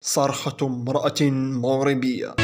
صرخة امرأة مغربية.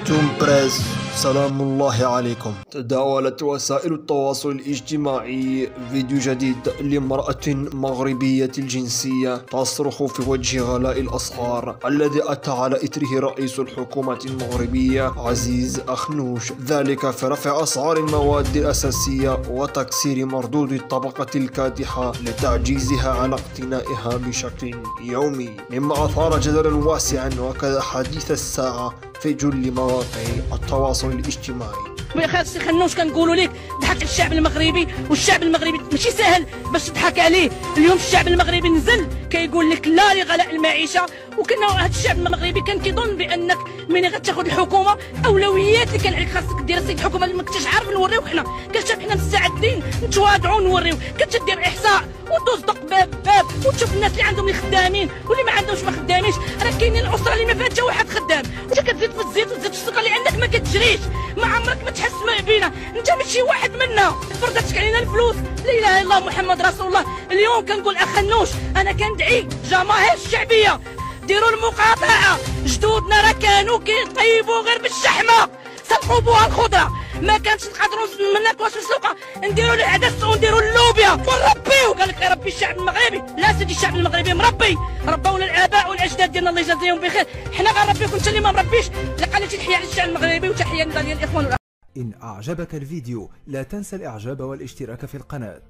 توم بريس، سلام الله عليكم. تداولت وسائل التواصل الاجتماعي فيديو جديد لامرأة مغربية الجنسية تصرخ في وجه غلاء الأسعار الذي أتى على إثره رئيس الحكومة المغربية عزيز أخنوش، ذلك في رفع أسعار المواد الأساسية وتكسير مردود الطبقة الكادحة لتعجيزها على اقتنائها بشكل يومي، مما أثار جدلا واسعا وكذا حديث الساعة في جل مواقع التواصل الاجتماعي. يا خالتي خنوش كنقولوا لك ضحك الشعب المغربي، والشعب المغربي ماشي سهل باش تضحك عليه. اليوم الشعب المغربي نزل كيقول لك لا لغلاء المعيشه، وكنا هذا الشعب المغربي كان كيظن بانك ملي غتاخذ الحكومه اولويات اللي كان عليك خاصك دير السيد الحكومه اللي ما كنتش عارف نوريو حنا، كنشوف حنا مستعدين نتواضعوا نوريو، كتدير احصاء وتصدق باب باب وتشوف الناس اللي عندهم اللي خدامين واللي ما عندهمش ما خدامينش. راه كاينين الاسره اللي ما فيها حتى واحد خدام، انت كتزيد في الزيت وتزيد في السكر اللي عندك ما كتجريش، ما عمرك ما تحس بينا، انت ماشي واحد منا، فرضتك علينا الفلوس. لا اله الا الله محمد رسول الله. اليوم كنقول اخنوش انا كندعي جماهير الشعبيه ديروا المقاطعه، جدودنا راه كانوا كيطيبوا غير بالشحمه، سلقوا بوها الخضره، ما كانش نقدروا ما ناكلوش السوقه، نديروا العدس ونديروا اللوبيا ونربيو. قال لك يربي الشعب المغربي، لا سيدي الشعب المغربي مربي، ربونا الاباء والاجداد ديالنا الله يجازيهم بخير، حنا غنربيوك انت اللي ما مربيش. لقيتي تحيه للشعب المغربي وتحيه للإخوان. إن أعجبك الفيديو لا تنسى الإعجاب والاشتراك في القناة.